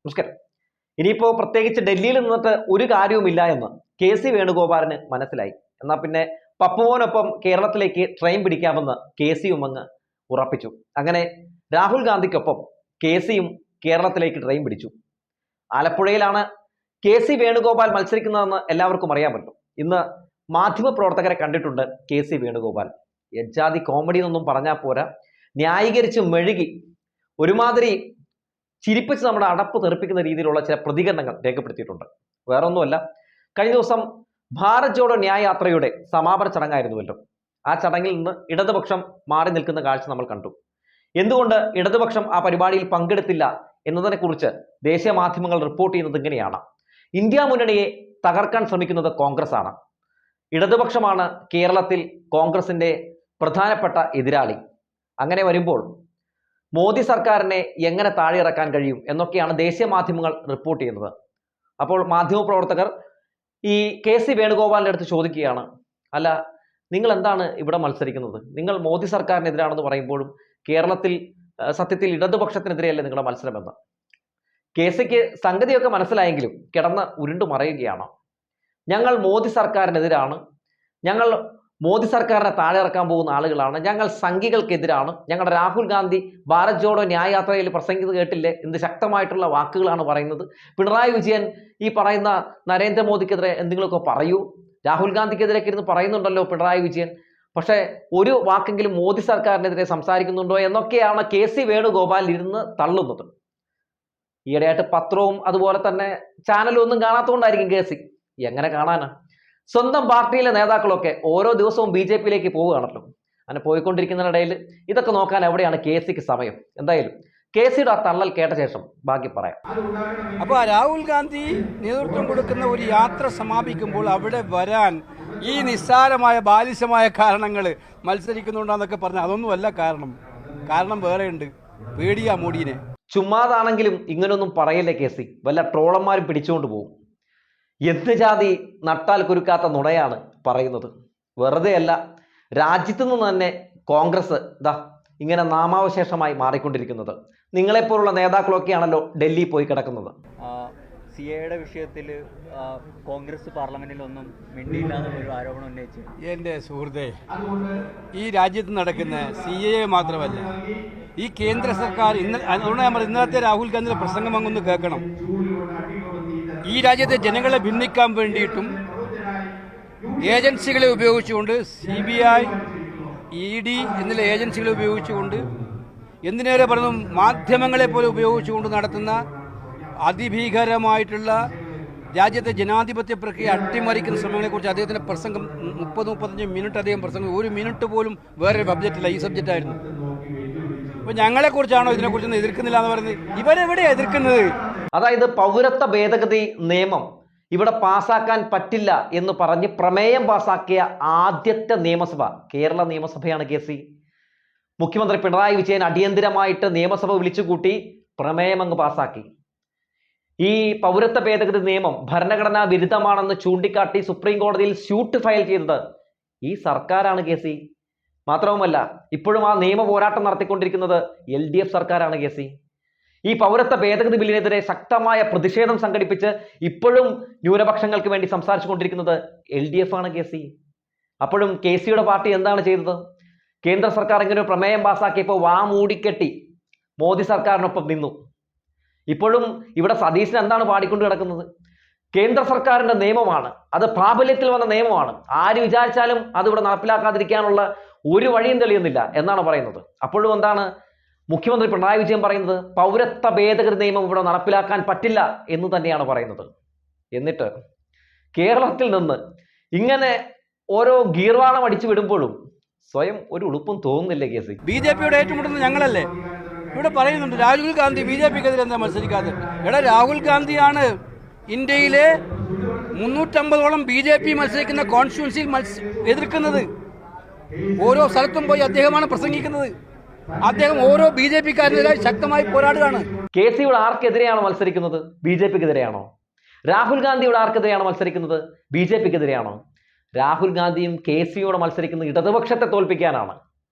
നമസ്കാരം. ഇനിയിപ്പോൾ പ്രത്യേകിച്ച് ഡൽഹിയിൽ നിന്നിട്ട് ഒരു കാര്യവുമില്ല എന്ന് കെ.സി. വേണുഗോപാലിന് മനസ്സിലായി. എന്നാൽ പിന്നെ പപ്പുമോനൊപ്പം കേരളത്തിലേക്ക് ട്രെയിൻ പിടിക്കാമെന്ന് കെ.സിയും അങ്ങ് ഉറപ്പിച്ചു. അങ്ങനെ രാഹുൽ ഗാന്ധിക്കൊപ്പം കെ.സിയും കേരളത്തിലേക്ക് ട്രെയിൻ പിടിച്ചു. ആലപ്പുഴയിലാണ് കെ.സി. വേണുഗോപാൽ മത്സരിക്കുന്നതെന്ന് എല്ലാവർക്കും അറിയാമല്ലോ. ഇന്ന് മാധ്യമപ്രവർത്തകരെ കണ്ടിട്ടുണ്ട് കെ.സി. വേണുഗോപാൽ. എജാതി കോമഡി എന്നൊന്നും പറഞ്ഞാൽ പോരാ, ന്യായീകരിച്ച് മെഴുകി ഒരുമാതിരി ചിരിപ്പിച്ച് നമ്മുടെ അടപ്പ് തെറിപ്പിക്കുന്ന രീതിയിലുള്ള ചില പ്രതികരണങ്ങൾ രേഖപ്പെടുത്തിയിട്ടുണ്ട്. വേറൊന്നുമല്ല, കഴിഞ്ഞ ദിവസം ഭാരത് ജോഡോ ന്യായ യാത്രയുടെ സമാപന ചടങ്ങായിരുന്നുവല്ലോ. ആ ചടങ്ങിൽ നിന്ന് ഇടതുപക്ഷം മാറി നിൽക്കുന്ന കാഴ്ച നമ്മൾ കണ്ടു. എന്തുകൊണ്ട് ഇടതുപക്ഷം ആ പരിപാടിയിൽ പങ്കെടുത്തില്ല എന്നതിനെക്കുറിച്ച് ദേശീയ മാധ്യമങ്ങൾ റിപ്പോർട്ട് ചെയ്യുന്നത് ഇങ്ങനെയാണ്: ഇന്ത്യ മുന്നണിയെ തകർക്കാൻ ശ്രമിക്കുന്നത് കോൺഗ്രസ് ആണ്. ഇടതുപക്ഷമാണ് കേരളത്തിൽ കോൺഗ്രസിന്റെ പ്രധാനപ്പെട്ട എതിരാളി. അങ്ങനെ വരുമ്പോൾ മോദി സർക്കാരിനെ എങ്ങനെ താഴെ ഇറക്കാൻ കഴിയും എന്നൊക്കെയാണ് ദേശീയ മാധ്യമങ്ങൾ റിപ്പോർട്ട് ചെയ്യുന്നത്. അപ്പോൾ മാധ്യമപ്രവർത്തകർ ഈ കെ.സി. വേണുഗോപാലിൻ്റെ അടുത്ത് ചോദിക്കുകയാണ്, അല്ല, നിങ്ങൾ എന്താണ് ഇവിടെ മത്സരിക്കുന്നത്? നിങ്ങൾ മോദി സർക്കാരിനെതിരാണെന്ന് പറയുമ്പോഴും കേരളത്തിൽ സത്യത്തിൽ ഇടതുപക്ഷത്തിനെതിരെയല്ലേ നിങ്ങളുടെ മത്സരമെന്ന്. കെ.സിക്ക് സംഗതിയൊക്കെ മനസ്സിലായെങ്കിലും കിടന്ന് ഉരുണ്ടു മറയുകയാണ്. ഞങ്ങൾ മോദി സർക്കാരിനെതിരാണ്, ഞങ്ങൾ മോദി സർക്കാരിനെ താഴെ ഇറക്കാൻ പോകുന്ന ആളുകളാണ്, ഞങ്ങൾ സംഘികൾക്കെതിരാണ്, ഞങ്ങളുടെ രാഹുൽ ഗാന്ധി ഭാരത് ജോഡോ ന്യായയാത്രയിൽ പ്രസംഗിക്കുന്നത് കേട്ടില്ലേ, എന്ത് ശക്തമായിട്ടുള്ള വാക്കുകളാണ് പറയുന്നത്. പിണറായി വിജയൻ ഈ പറയുന്ന നരേന്ദ്രമോദിക്കെതിരെ എന്തെങ്കിലുമൊക്കെ പറയൂ, രാഹുൽ ഗാന്ധിക്കെതിരെ ഇരുന്ന് പറയുന്നുണ്ടല്ലോ പിണറായി വിജയൻ, പക്ഷേ ഒരു വാക്കെങ്കിലും മോദി സർക്കാരിനെതിരെ സംസാരിക്കുന്നുണ്ടോ എന്നൊക്കെയാണ് കെ.സി. വേണുഗോപാൽ ഇരുന്ന് തള്ളുന്നത്. ഈയിടെയായിട്ട് പത്രവും അതുപോലെ തന്നെ ചാനലും ഒന്നും കാണാത്തതുകൊണ്ടായിരിക്കും കെ.സി. എങ്ങനെ കാണാനാ? സ്വന്തം പാർട്ടിയിലെ നേതാക്കളൊക്കെ ഓരോ ദിവസവും ബി.ജെ.പിയിലേക്ക് പോവുകയാണല്ലോ. അങ്ങനെ പോയിക്കൊണ്ടിരിക്കുന്നതിനിടയിൽ ഇതൊക്കെ നോക്കാൻ എവിടെയാണ് കെ.സിക്ക് സമയം? എന്തായാലും കെ.സിയുടെ ആ തള്ളൽ കേട്ട ശേഷം ബാക്കി പറയാം. അപ്പോൾ രാഹുൽ ഗാന്ധി നേതൃത്വം കൊടുക്കുന്ന ഒരു യാത്ര സമാപിക്കുമ്പോൾ അവിടെ വരാൻ ഈ നിസ്സാരമായ ബാലിശമായ കാരണങ്ങൾ മത്സരിക്കുന്നുണ്ടെന്നൊക്കെ പറഞ്ഞാൽ അതൊന്നുമല്ല കാരണം വേറെയുണ്ട്. പേടിയാ മോഡിനെ. ചുമ്മാതാണെങ്കിലും ഇങ്ങനൊന്നും പറയല്ലേ കെ.സി, വല്ല ട്രോളന്മാരും പിടിച്ചുകൊണ്ട് പോകും. എന്ത് ജാതി നട്ടാൽ കുരുക്കാത്ത നുണയാണ് പറയുന്നത്. വെറുതെ അല്ല, രാജ്യത്തു നിന്ന് തന്നെ കോൺഗ്രസ് ഇങ്ങനെ നാമാവശേഷമായി മാറിക്കൊണ്ടിരിക്കുന്നത്. നിങ്ങളെപ്പോലുള്ള നേതാക്കളൊക്കെയാണല്ലോ ഡൽഹി പോയി കിടക്കുന്നത്. CAയുടെ വിഷയത്തിൽ കോൺഗ്രസ് പാർലമെന്റിലൊന്നും മിണ്ടിയില്ലാന്നൊരു ആരോപണം ഉന്നയിച്ചു. എൻ്റെ സുഹൃത്തെ, ഈ രാജ്യത്ത് നടക്കുന്ന CA മാത്രമല്ല, ഈ കേന്ദ്ര സർക്കാർ അതുകൊണ്ട് ഞാൻ പറഞ്ഞു, ഇന്നലത്തെ രാഹുൽ ഗാന്ധിയുടെ പ്രസംഗം അങ്ങൊന്ന് കേൾക്കണം. ഈ രാജ്യത്തെ ജനങ്ങളെ ഭിന്നിക്കാൻ വേണ്ടിയിട്ടും ഏജൻസികളെ ഉപയോഗിച്ചുകൊണ്ട് CBI, ED എന്നുള്ള ഏജൻസികളെ ഉപയോഗിച്ചുകൊണ്ട്, എന്തിനേറെ പറഞ്ഞു മാധ്യമങ്ങളെ പോലെ ഉപയോഗിച്ചുകൊണ്ട് നടത്തുന്ന അതിഭീകരമായിട്ടുള്ള രാജ്യത്തെ ജനാധിപത്യ പ്രക്രിയ അട്ടിമറിക്കുന്ന ശ്രമങ്ങളെക്കുറിച്ച് അദ്ദേഹത്തിൻ്റെ പ്രസംഗം 30-35 മിനിറ്റ് അദ്ദേഹം പ്രസംഗം. ഒരു മിനിറ്റ് പോലും വേറെ സബ്ജക്റ്റില്ല, ഈ സബ്ജക്റ്റായിരുന്നു. അപ്പോൾ ഞങ്ങളെക്കുറിച്ചാണോ ഇതിനെക്കുറിച്ചൊന്നും എതിർക്കുന്നില്ല എന്ന് പറയുന്നത്? ഇവരെവിടെയാണ് എതിർക്കുന്നത്? അതായത് പൗരത്വ ഭേദഗതി നിയമം ഇവിടെ പാസാക്കാൻ പറ്റില്ല എന്ന് പറഞ്ഞ് പ്രമേയം പാസാക്കിയ ആദ്യത്തെ നിയമസഭ കേരള നിയമസഭയാണ് കെ.സി. മുഖ്യമന്ത്രി പിണറായി വിജയൻ അടിയന്തിരമായിട്ട് നിയമസഭ വിളിച്ചുകൂട്ടി പ്രമേയം അങ്ങ് പാസാക്കി. ഈ പൗരത്വ ഭേദഗതി നിയമം ഭരണഘടനാ വിരുദ്ധമാണെന്ന് ചൂണ്ടിക്കാട്ടി സുപ്രീം കോടതിയിൽ സ്യൂട്ട് ഫയൽ ചെയ്തത് ഈ സർക്കാരാണ് കെ.സി. മാത്രവുമല്ല, ഇപ്പോഴും ആ നിയമ പോരാട്ടം നടത്തിക്കൊണ്ടിരിക്കുന്നത് LDF സർക്കാരാണ് കെ.സി. ഈ പൗരത്വ ഭേദഗതി ബില്ലിനെതിരെ ശക്തമായ പ്രതിഷേധം സംഘടിപ്പിച്ച് ഇപ്പോഴും ന്യൂനപക്ഷങ്ങൾക്ക് വേണ്ടി സംസാരിച്ചു കൊണ്ടിരിക്കുന്നത് LDF ആണ് കെ.സി. അപ്പോഴും കെ.സിയുടെ പാർട്ടി എന്താണ് ചെയ്തത്? കേന്ദ്ര സർക്കാർ ഇങ്ങനെ ഒരു പ്രമേയം പാസാക്കിയപ്പോൾ വാ മൂടിക്കെട്ടി മോദി സർക്കാരിനൊപ്പം നിന്നു. ഇപ്പോഴും ഇവിടെ സതീശൻ എന്താണ് പാടിക്കൊണ്ട് കിടക്കുന്നത്? കേന്ദ്ര സർക്കാരിന്റെ നിയമമാണ്, അത് പ്രാബല്യത്തിൽ വന്ന നിയമമാണ്, ആര് വിചാരിച്ചാലും അത് ഇവിടെ നടപ്പിലാക്കാതിരിക്കാനുള്ള ഒരു വഴിയും തെളിയുന്നില്ല എന്നാണ് പറയുന്നത്. അപ്പോഴും എന്താണ് മുഖ്യമന്ത്രി പിണറായി വിജയൻ പറയുന്നത്? പൗരത്വ ഭേദഗതി നിയമം ഇവിടെ നടപ്പിലാക്കാൻ പറ്റില്ല എന്ന് തന്നെയാണ് പറയുന്നത്. എന്നിട്ട് കേരളത്തിൽ നിന്ന് ഇങ്ങനെ ഓരോ ഗീർവാണം അടിച്ചു വിടുമ്പോഴും സ്വയം ഒരു ഉളുപ്പും തോന്നുന്നില്ലേ കെ.സി? BJPയോട് ഏറ്റുമുട്ടുന്നത് ഞങ്ങളല്ലേ? ഇവിടെ പറയുന്നുണ്ട് രാഹുൽ ഗാന്ധി BJPക്കെതിരെ എന്താ മത്സരിക്കാതെ? രാഹുൽ ഗാന്ധിയാണ് ഇന്ത്യയിലെ 350ഓളം BJP മത്സരിക്കുന്ന കോൺസ്റ്റിറ്റ്യുവൻസിയിൽ എതിർക്കുന്നത്. ഓരോ സ്ഥലത്തും പോയി അദ്ദേഹമാണ് പ്രസംഗിക്കുന്നത്. അദ്ദേഹം ഓരോ BJPക്കാരനെതിരായി ശക്തമായി പോരാടുകയാണ്. കെ.സി ഇവിടെ ആർക്കെതിരെയാണ് മത്സരിക്കുന്നത്? BJPക്കെതിരെയാണോ? രാഹുൽ ഗാന്ധി ഇവിടെ ആർക്കെതിരെയാണ് മത്സരിക്കുന്നത്? BJPക്കെതിരെയാണോ? രാഹുൽ ഗാന്ധിയും കെ.സിയോട് മത്സരിക്കുന്നത് ഇടതുപക്ഷത്തെ തോൽപ്പിക്കാനാണ്,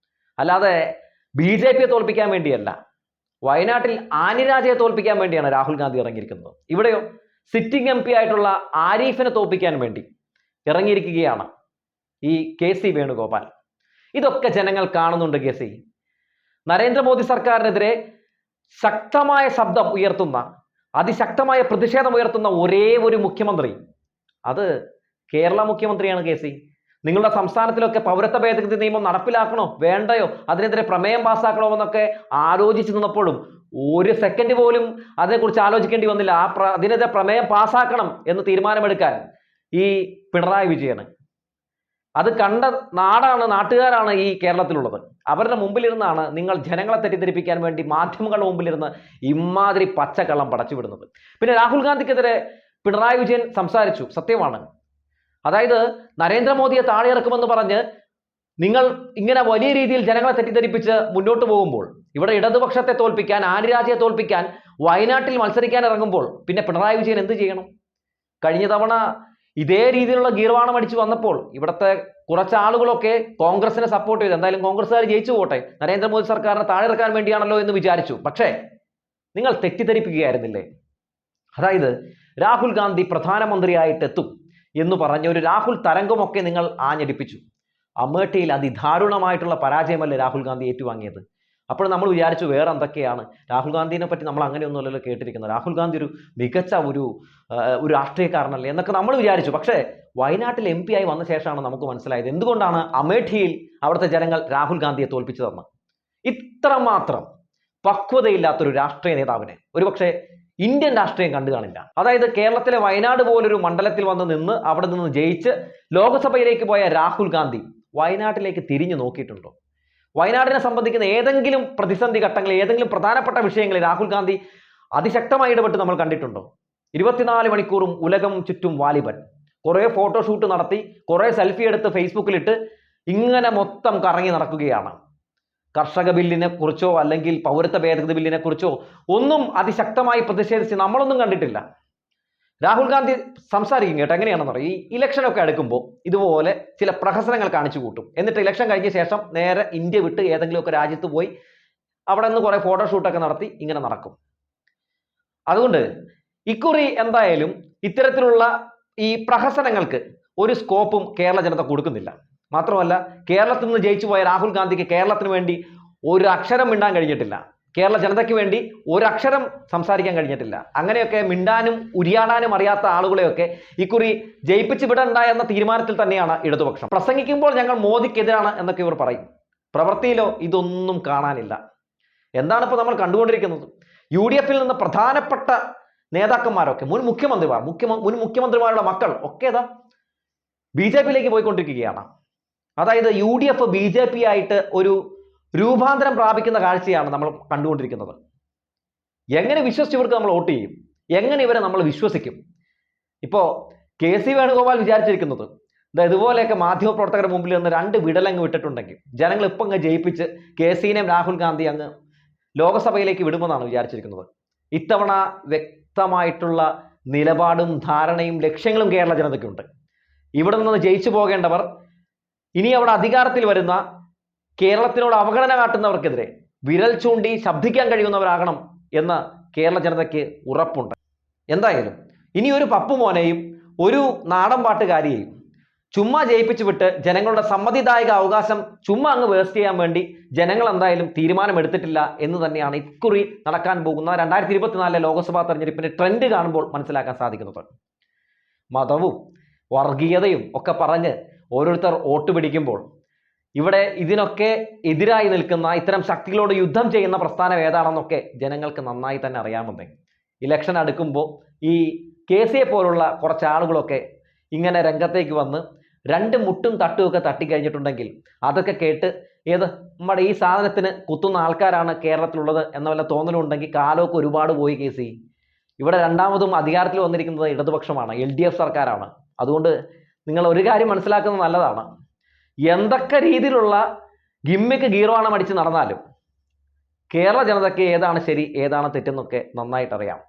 അല്ലാതെ BJPയെ തോൽപ്പിക്കാൻ വേണ്ടിയല്ല. വയനാട്ടിൽ ആനി രാജയെ തോൽപ്പിക്കാൻ വേണ്ടിയാണ് രാഹുൽ ഗാന്ധി ഇറങ്ങിയിരിക്കുന്നത്. ഇവിടെയോ സിറ്റിംഗ് MP ആയിട്ടുള്ള ആരിഫിനെ തോൽപ്പിക്കാൻ വേണ്ടി ഇറങ്ങിയിരിക്കുകയാണ് ഈ KC വേണുഗോപാൽ. ഇതൊക്കെ ജനങ്ങൾ കാണുന്നുണ്ട്. KC നരേന്ദ്രമോദി സർക്കാരിനെതിരെ ശക്തമായ ശബ്ദം ഉയർത്തുന്ന, അതിശക്തമായ പ്രതിഷേധം ഉയർത്തുന്ന ഒരേ ഒരു മുഖ്യമന്ത്രി, അത് കേരള മുഖ്യമന്ത്രിയാണ്. KC നിങ്ങളുടെ സംസ്ഥാനത്തിലൊക്കെ പൗരത്വ ഭേദഗതി നിയമം നടപ്പിലാക്കണോ വേണ്ടയോ, അതിനെതിരെ പ്രമേയം പാസ്സാക്കണോ എന്നൊക്കെ ആലോചിച്ച് നിന്നപ്പോഴും ഒരു സെക്കൻഡ് പോലും അതിനെക്കുറിച്ച് ആലോചിക്കേണ്ടി വന്നില്ല. അതിനെതിരെ പ്രമേയം പാസ്സാക്കണം എന്ന് തീരുമാനമെടുക്കാൻ ഈ പിണറായി വിജയന്. അത് കണ്ട നാട്ടുകാരാണ് ഈ കേരളത്തിലുള്ളത്. അവരുടെ മുമ്പിലിരുന്നാണ് നിങ്ങൾ ജനങ്ങളെ തെറ്റിദ്ധരിപ്പിക്കാൻ വേണ്ടി മാധ്യമങ്ങളുടെ മുമ്പിലിരുന്ന് ഇമാതിരി പച്ചക്കള്ളം പടച്ചുവിടുന്നത്. പിന്നെ രാഹുൽ ഗാന്ധിക്കെതിരെ പിണറായി വിജയൻ സംസാരിച്ചു, സത്യമാണ്. അതായത് നരേന്ദ്രമോദിയെ താഴെ ഇറക്കുമെന്ന് പറഞ്ഞ് നിങ്ങൾ ഇങ്ങനെ വലിയ രീതിയിൽ ജനങ്ങളെ തെറ്റിദ്ധരിപ്പിച്ച് മുന്നോട്ട് പോകുമ്പോൾ, ഇവിടെ ഇടതുപക്ഷത്തെ തോൽപ്പിക്കാൻ, ആനിരാജയെ തോൽപ്പിക്കാൻ വയനാട്ടിൽ മത്സരിക്കാൻ ഇറങ്ങുമ്പോൾ പിന്നെ പിണറായി വിജയൻ എന്ത് ചെയ്യണം? കഴിഞ്ഞ തവണ ഇതേ രീതിയിലുള്ള ഗീർവാണം അടിച്ചു വന്നപ്പോൾ ഇവിടുത്തെ കുറച്ച് ആളുകളൊക്കെ കോൺഗ്രസിനെ സപ്പോർട്ട് ചെയ്തു. എന്തായാലും കോൺഗ്രസ്സുകാർ ജയിച്ചു പോട്ടെ, നരേന്ദ്രമോദി സർക്കാരിനെ താഴെ ഇറക്കാൻ വേണ്ടിയാണല്ലോ എന്ന് വിചാരിച്ചു. പക്ഷേ നിങ്ങൾ തെറ്റിദ്ധരിപ്പിക്കുകയായിരുന്നില്ലേ? അതായത് രാഹുൽ ഗാന്ധി പ്രധാനമന്ത്രിയായിട്ട് എത്തും എന്ന് പറഞ്ഞ ഒരു രാഹുൽ തരംഗമൊക്കെ നിങ്ങൾ ആഞ്ഞടിപ്പിച്ചു. അമേഠിയിൽ അതിദാരുണമായിട്ടുള്ള പരാജയമല്ലേ രാഹുൽ ഗാന്ധി ഏറ്റുവാങ്ങിയത്. അപ്പോൾ നമ്മൾ വിചാരിച്ചു വേറെ എന്തൊക്കെയാണ്, രാഹുൽ ഗാന്ധിനെ പറ്റി നമ്മൾ അങ്ങനെയൊന്നുമല്ലല്ലോ കേട്ടിരിക്കുന്നത്, രാഹുൽ ഗാന്ധി ഒരു മികച്ച ഒരു രാഷ്ട്രീയക്കാരനല്ലേ എന്നൊക്കെ നമ്മൾ വിചാരിച്ചു. പക്ഷേ വയനാട്ടിൽ MP ആയി വന്ന ശേഷമാണ് നമുക്ക് മനസ്സിലായത് എന്തുകൊണ്ടാണ് അമേഠിയിൽ അവിടുത്തെ ജനങ്ങൾ രാഹുൽ ഗാന്ധിയെ തോൽപ്പിച്ചതെന്ന്. ഇത്രമാത്രം പക്വതയില്ലാത്തൊരു രാഷ്ട്രീയ നേതാവിനെ ഒരുപക്ഷെ ഇന്ത്യൻ രാഷ്ട്രീയം കണ്ടു കാണില്ല. അതായത് കേരളത്തിലെ വയനാട് പോലൊരു മണ്ഡലത്തിൽ വന്ന് നിന്ന് അവിടെ നിന്ന് ജയിച്ച് ലോക്സഭയിലേക്ക് പോയ രാഹുൽ ഗാന്ധി വയനാട്ടിലേക്ക് തിരിഞ്ഞു നോക്കിയിട്ടുണ്ടോ? വയനാടിനെ സംബന്ധിക്കുന്ന ഏതെങ്കിലും പ്രതിസന്ധി ഘട്ടങ്ങളിൽ, ഏതെങ്കിലും പ്രധാനപ്പെട്ട വിഷയങ്ങളിൽ രാഹുൽ ഗാന്ധി അതിശക്തമായി ഇടപെട്ട് നമ്മൾ കണ്ടിട്ടുണ്ടോ? 24 മണിക്കൂറും ഉലകം ചുറ്റും വാലിബൻ, കുറേ ഫോട്ടോഷൂട്ട് നടത്തി, കുറേ സെൽഫി എടുത്ത് ഫേസ്ബുക്കിലിട്ട് ഇങ്ങനെ മൊത്തം കറങ്ങി നടക്കുകയാണ്. കർഷക ബില്ലിനെ കുറിച്ചോ അല്ലെങ്കിൽ പൗരത്വ ഭേദഗതി ബില്ലിനെ കുറിച്ചോ ഒന്നും അതിശക്തമായി പ്രതിഷേധിച്ച് നമ്മളൊന്നും കണ്ടിട്ടില്ല. രാഹുൽ ഗാന്ധി സംസാരിക്കും കേട്ടോ, എങ്ങനെയാണെന്ന് പറയും, ഈ ഇലക്ഷനൊക്കെ അടുക്കുമ്പോൾ ഇതുപോലെ ചില പ്രഹസനങ്ങൾ കാണിച്ചു കൂട്ടും. എന്നിട്ട് ഇലക്ഷൻ കഴിഞ്ഞ ശേഷം നേരെ ഇന്ത്യ വിട്ട് ഏതെങ്കിലുമൊക്കെ രാജ്യത്ത് പോയി അവിടെ നിന്ന് കുറേ ഫോട്ടോഷൂട്ടൊക്കെ നടത്തി ഇങ്ങനെ നടക്കും. അതുകൊണ്ട് ഇക്കുറി എന്തായാലും ഇത്തരത്തിലുള്ള ഈ പ്രഹസനങ്ങൾക്ക് ഒരു സ്കോപ്പും കേരള ജനത കൊടുക്കുന്നില്ല. മാത്രമല്ല കേരളത്തിൽ നിന്ന് ജയിച്ചു പോയ രാഹുൽ ഗാന്ധിക്ക് കേരളത്തിന് വേണ്ടി ഒരു അക്ഷരം മിണ്ടാൻ കഴിഞ്ഞിട്ടില്ല. കേരള ജനതയ്ക്ക് വേണ്ടി ഒരക്ഷരം സംസാരിക്കാൻ കഴിഞ്ഞിട്ടില്ല. അങ്ങനെയൊക്കെ മിണ്ടാനും ഉരിയാടാനും അറിയാത്ത ആളുകളെയൊക്കെ ഇക്കുറി ജയിപ്പിച്ചു വിടണ്ട എന്ന തീരുമാനത്തിൽ തന്നെയാണ് ഇടതുപക്ഷം. പ്രസംഗിക്കുമ്പോൾ ഞങ്ങൾ മോദിക്കെതിരാണ് എന്നൊക്കെ ഇവർ പറയും, പ്രവൃത്തിയിലോ ഇതൊന്നും കാണാനില്ല. എന്താണ് ഇപ്പോൾ നമ്മൾ കണ്ടുകൊണ്ടിരിക്കുന്നത്? UDF നിന്ന് പ്രധാനപ്പെട്ട നേതാക്കന്മാരൊക്കെ, മുൻ മുഖ്യമന്ത്രിമാരുടെ മക്കൾ ഒക്കെ ഇതാ BJPയിലേക്ക് പോയിക്കൊണ്ടിരിക്കുകയാണ്. അതായത് UDF BJP ആയിട്ട് ഒരു രൂപാന്തരം പ്രാപിക്കുന്ന കാഴ്ചയാണ് നമ്മൾ കണ്ടുകൊണ്ടിരിക്കുന്നത്. എങ്ങനെ വിശ്വസിച്ചവർക്ക് നമ്മൾ വോട്ട് ചെയ്യും? എങ്ങനെ ഇവരെ നമ്മൾ വിശ്വസിക്കും? ഇപ്പോൾ KC വേണുഗോപാൽ വിചാരിച്ചിരിക്കുന്നത് ഇതുപോലെയൊക്കെ മാധ്യമപ്രവർത്തകരുടെ മുമ്പിൽ നിന്ന് 2 വിടലങ്ങ് വിട്ടിട്ടുണ്ടെങ്കിൽ ജനങ്ങൾ ഇപ്പം അങ്ങ് ജയിപ്പിച്ച് KCനെയും രാഹുൽ ഗാന്ധി അങ്ങ് ലോകസഭയിലേക്ക് വിടുമെന്നാണ് വിചാരിച്ചിരിക്കുന്നത്. ഇത്തവണ വ്യക്തമായിട്ടുള്ള നിലപാടും ധാരണയും ലക്ഷ്യങ്ങളും കേരള ജനതയ്ക്കുണ്ട്. ഇവിടെ നിന്ന് ജയിച്ചു പോകേണ്ടവർ ഇനി അവിടെ അധികാരത്തിൽ വരുന്ന കേരളത്തിനോട് അവഗണന കാട്ടുന്നവർക്കെതിരെ വിരൽ ചൂണ്ടി ശബ്ദിക്കാൻ കഴിയുന്നവരാകണം എന്ന് കേരള ജനതയ്ക്ക് ഉറപ്പുണ്ട്. എന്തായാലും ഇനി ഒരു പപ്പുമോനെയും ഒരു നാടൻ പാട്ടുകാരിയെയും ചുമ്മാ ജയിപ്പിച്ചു വിട്ട് ജനങ്ങളുടെ സമ്മതിദായക അവകാശം ചുമ്മാ അങ്ങ് വേസ്റ്റ് ചെയ്യാൻ വേണ്ടി ജനങ്ങൾ എന്തായാലും തീരുമാനമെടുത്തിട്ടില്ല എന്ന് തന്നെയാണ് ഇക്കുറി നടക്കാൻ പോകുന്ന 2024 ലോക്സഭാ തെരഞ്ഞെടുപ്പിന്റെ ട്രെൻഡ് കാണുമ്പോൾ മനസ്സിലാക്കാൻ സാധിക്കുന്നത്. മതവും വർഗീയതയും ഒക്കെ പറഞ്ഞ് ഓരോരുത്തർ വോട്ട് പിടിക്കുമ്പോൾ ഇവിടെ ഇതിനൊക്കെ എതിരായി നിൽക്കുന്ന ഇത്തരം ശക്തികളോട് യുദ്ധം ചെയ്യുന്ന പ്രസ്ഥാനം ഏതാണെന്നൊക്കെ ജനങ്ങൾക്ക് നന്നായി തന്നെ അറിയാമെന്നേ. ഇലക്ഷൻ അടുക്കുമ്പോൾ ഈ KCയെ പോലുള്ള കുറച്ച് ആളുകളൊക്കെ ഇങ്ങനെ രംഗത്തേക്ക് വന്ന് 2 മുട്ടും തട്ടും ഒക്കെ തട്ടിക്കഴിഞ്ഞിട്ടുണ്ടെങ്കിൽ അതൊക്കെ കേട്ട് നമ്മുടെ ഈ സാധനത്തിന് കുത്തുന്ന ആൾക്കാരാണ് കേരളത്തിലുള്ളത് എന്ന വല്ല തോന്നലുണ്ടെങ്കിൽ കാലമൊക്കെ ഒരുപാട് പോയി. KC ഇവിടെ രണ്ടാമതും അധികാരത്തിൽ വന്നിരിക്കുന്നത് ഇടതുപക്ഷമാണ്, LDF സർക്കാരാണ്. അതുകൊണ്ട് നിങ്ങൾ ഒരു കാര്യം മനസ്സിലാക്കുന്നത് നല്ലതാണ്, എന്തൊക്കെ രീതിയിലുള്ള ഗിമ്മിക്ക് ഗീർവാണം അടിച്ച് നടന്നാലും കേരള ജനതയ്ക്ക് ഏതാണ് ശരി ഏതാണ് തെറ്റെന്നൊക്കെ നന്നായിട്ടറിയാം.